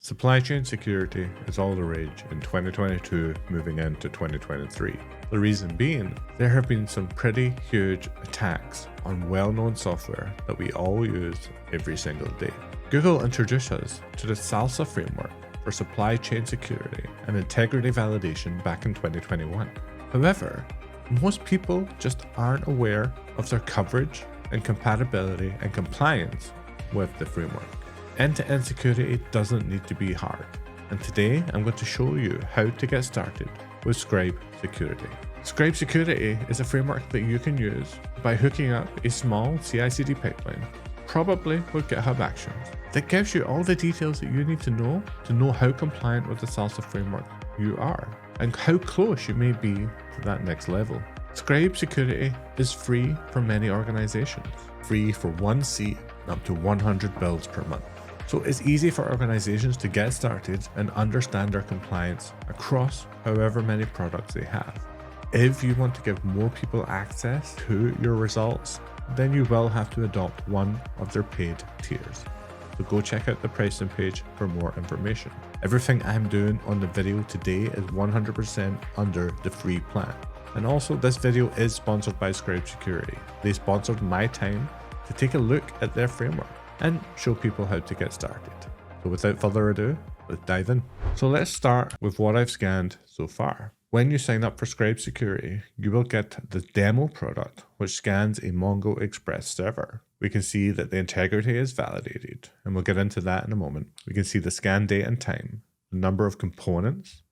Supply chain security is all the rage in 2022 moving into 2023. The reason being, there have been some pretty huge attacks on well-known software that we all use every single day. Google introduced us to the SALSA framework for supply chain security and integrity validation back in 2021. However, most people just aren't aware of their coverage and compatibility and compliance with the framework. End-to-end security doesn't need to be hard, and today I'm going to show you how to get started with ScribeSecurity. ScribeSecurity is a framework that you can use by hooking up a small CI/CD pipeline, probably with GitHub Actions, that gives you all the details that you need to know how compliant with the SALSA framework you are, and how close you may be to that next level. ScribeSecurity is free for many organizations, free for 1 seat and up to 100 builds per month. So it's easy for organizations to get started and understand their compliance across however many products they have. If you want to give more people access to your results, then you will have to adopt one of their paid tiers. So go check out the pricing page for more information. Everything I'm doing on the video today is 100% under the free plan. And also, this video is sponsored by ScribeSecurity. They sponsored my time to take a look at their framework and show people how to get started. So without further ado, let's dive in. So let's start with what I've scanned so far. When you sign up for ScribeSecurity, you will get the demo product, which scans a Mongo Express server. We can see that the integrity is validated, and we'll get into that in a moment. We can see the scan date and time, the number of components,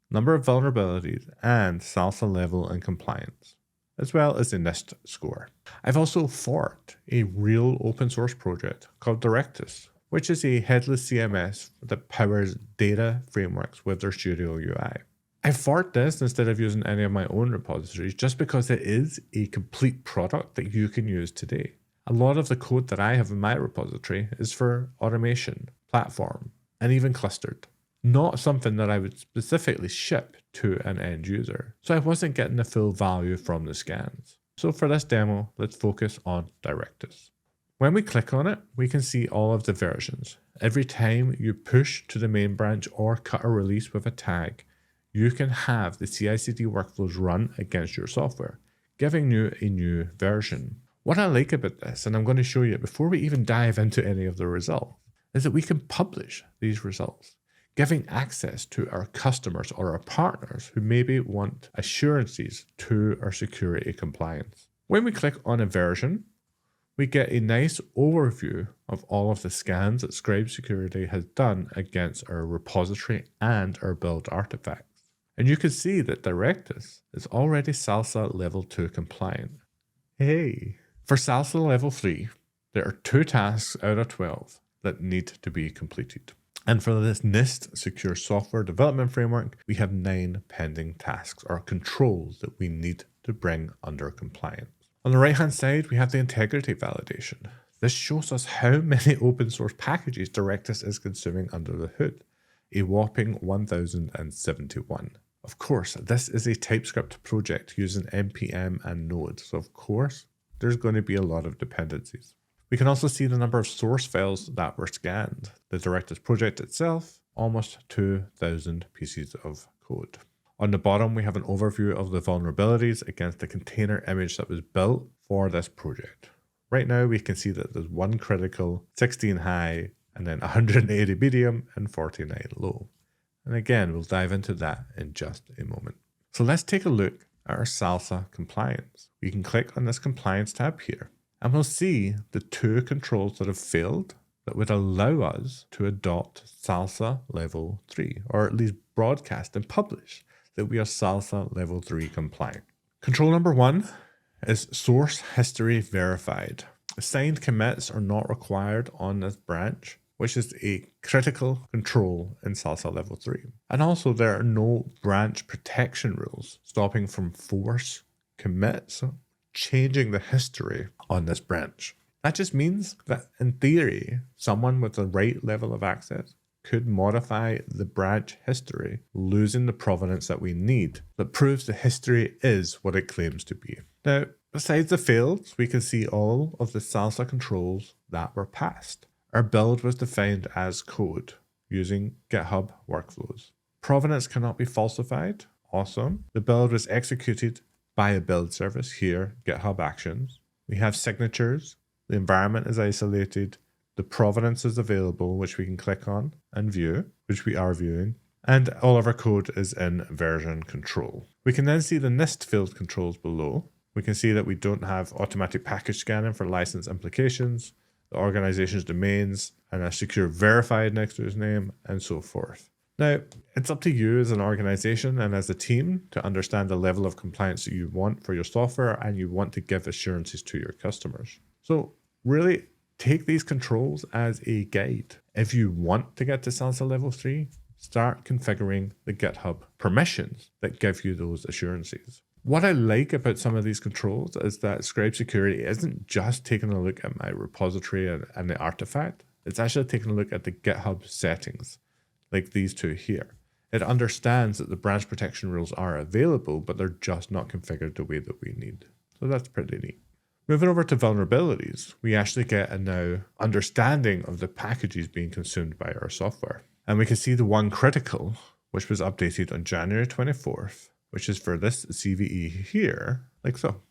number of vulnerabilities, and SALSA level and compliance, as well as the NIST score. I've also forked a real open source project called Directus, which is a headless CMS that powers data frameworks with their Studio UI. I forked this instead of using any of my own repositories just because it is a complete product that you can use today. A lot of the code that I have in my repository is for automation, platform, and even clustered. Not something that I would specifically ship to an end user. So I wasn't getting the full value from the scans. So for this demo, let's focus on Directus. When we click on it, we can see all of the versions. Every time you push to the main branch or cut a release with a tag, you can have the CI/CD workflows run against your software, giving you a new version. What I like about this, and I'm going to show you before we even dive into any of the results, is that we can publish these results, giving access to our customers or our partners who maybe want assurances to our security compliance. When we click on a version, we get a nice overview of all of the scans that ScribeSecurity has done against our repository and our build artifacts. And you can see that Directus is already SALSA level 2 compliant. Hey! For SALSA level 3, there are 2 tasks out of 12 that need to be completed. And for this NIST Secure Software Development Framework, we have 9 pending tasks or controls that we need to bring under compliance. On the right-hand side, we have the integrity validation. This shows us how many open source packages Directus is consuming under the hood, a whopping 1,071. Of course, this is a TypeScript project using NPM and Node, so of course, there's going to be a lot of dependencies. We can also see the number of source files that were scanned. The Directus project itself, almost 2,000 pieces of code. On the bottom, we have an overview of the vulnerabilities against the container image that was built for this project. Right now, we can see that there's 1 critical, 16 high, and then 180 medium, and 49 low. And again, we'll dive into that in just a moment. So let's take a look at our SALSA compliance. We can click on this compliance tab here, and we'll see the 2 controls that have failed that would allow us to adopt SALSA level 3, or at least broadcast and publish that we are SALSA level 3 compliant. Control number 1 is source history verified. Assigned commits are not required on this branch, which is a critical control in SALSA level 3. And also there are no branch protection rules stopping from force commits changing the history on this branch. That just means that in theory, someone with the right level of access could modify the branch history, losing the provenance that we need that proves the history is what it claims to be. Now, besides the fails, we can see all of the SALSA controls that were passed. Our build was defined as code using GitHub workflows. Provenance cannot be falsified. Awesome. The build was executed by a build service, here, GitHub Actions. We have signatures. The environment is isolated. The provenance is available, which we can click on and view, which we are viewing. And all of our code is in version control. We can then see the NIST field controls below. We can see that we don't have automatic package scanning for license implications, the organization's domains, and a secure verified next to his name, and so forth. Now, it's up to you as an organization and as a team to understand the level of compliance that you want for your software and you want to give assurances to your customers. So really take these controls as a guide. If you want to get to SLSA level 3, start configuring the GitHub permissions that give you those assurances. What I like about some of these controls is that ScribeSecurity isn't just taking a look at my repository and the artifact. It's actually taking a look at the GitHub settings, like these two here. It understands that the branch protection rules are available, but they're just not configured the way that we need. So that's pretty neat. Moving over to vulnerabilities, we actually get a now understanding of the packages being consumed by our software. And we can see the one critical, which was updated on January 24th, which is for this CVE here, like so.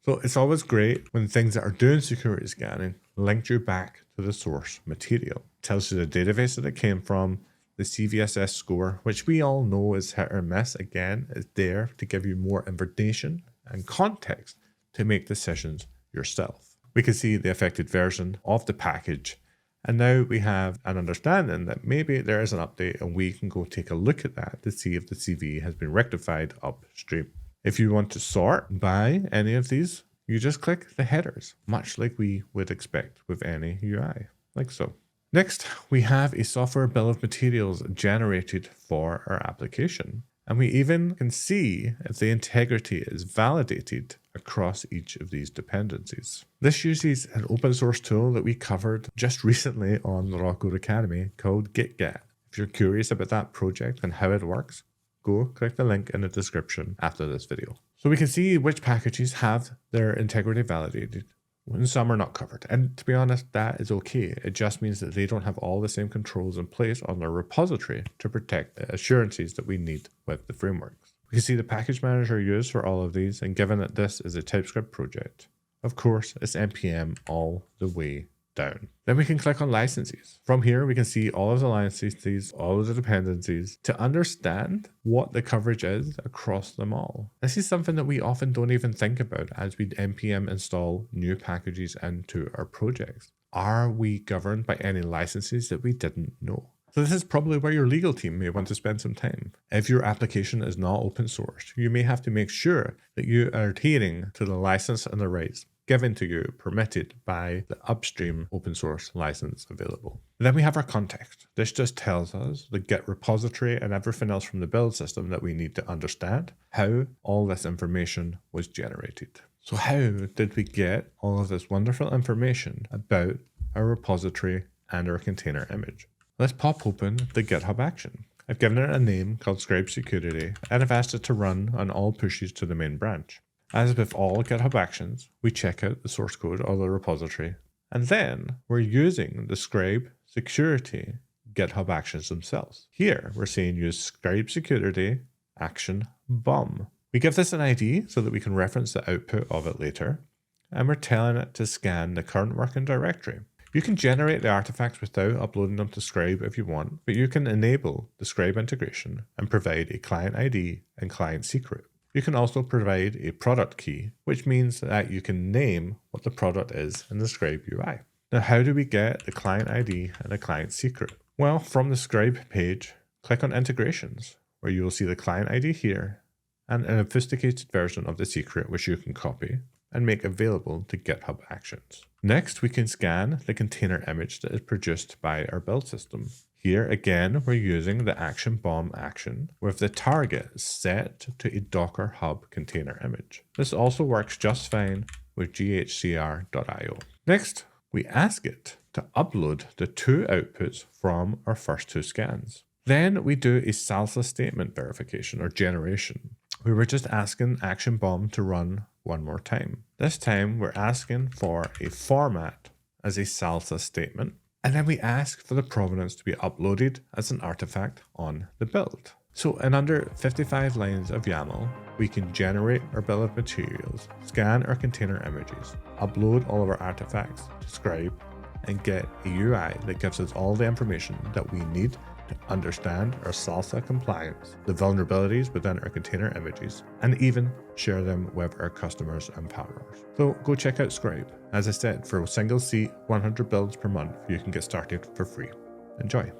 So it's always great when things that are doing security scanning link you back to the source material. It tells you the database that it came from, the CVSS score, which we all know is hit or miss, again, is there to give you more information and context to make decisions yourself. We can see the affected version of the package, and now we have an understanding that maybe there is an update and we can go take a look at that to see if the CV has been rectified upstream. If you want to sort by any of these, you just click the headers, much like we would expect with any UI, like so. Next, we have a software bill of materials generated for our application. And we even can see if the integrity is validated across each of these dependencies. This uses an open source tool that we covered just recently on the Raw Code Academy called GitGet. If you're curious about that project and how it works, go click the link in the description after this video. So we can see which packages have their integrity validated when some are not covered. And to be honest, that is okay. It just means that they don't have all the same controls in place on their repository to protect the assurances that we need with the frameworks. We can see the package manager used for all of these, and given that this is a TypeScript project, of course, it's NPM all the way down. Then we can click on licenses. From here, we can see all of the licenses, all of the dependencies to understand what the coverage is across them all. This is something that we often don't even think about as we NPM install new packages into our projects. Are we governed by any licenses that we didn't know? So this is probably where your legal team may want to spend some time. If your application is not open source, you may have to make sure that you are adhering to the license and the rights given to you, permitted by the upstream open source license available. Then we have our context. This just tells us the Git repository and everything else from the build system that we need to understand how all this information was generated. So how did we get all of this wonderful information about our repository and our container image? Let's pop open the GitHub action. I've given it a name called ScribeSecurity, and I've asked it to run on all pushes to the main branch. As with all GitHub actions, we check out the source code or the repository, and then we're using the ScribeSecurity GitHub actions themselves. Here, we're saying use ScribeSecurity action bomb. We give this an ID so that we can reference the output of it later, and we're telling it to scan the current working directory. You can generate the artifacts without uploading them to Scribe if you want, but you can enable the Scribe integration and provide a client ID and client secret. You can also provide a product key, which means that you can name what the product is in the Scribe UI. Now, how do we get the client ID and the client secret? Well, from the Scribe page, click on Integrations, where you will see the client ID here and an obfuscated version of the secret, which you can copy and make available to GitHub Actions. Next, we can scan the container image that is produced by our build system. Here again, we're using the action bomb action with the target set to a Docker Hub container image. This also works just fine with ghcr.io. Next, we ask it to upload the two outputs from our first two scans. Then we do a SLSA statement verification or generation. We were just asking action bomb to run one more time. This time we're asking for a format as a SLSA statement. And then we ask for the provenance to be uploaded as an artifact on the build. So in under 55 lines of YAML, we can generate our bill of materials, scan our container images, upload all of our artifacts to Scribe, and get a UI that gives us all the information that we need to understand our SLSA compliance, the vulnerabilities within our container images, and even share them with our customers and partners. So go check out Scribe. As I said, for a single seat, 100 builds per month, you can get started for free. Enjoy.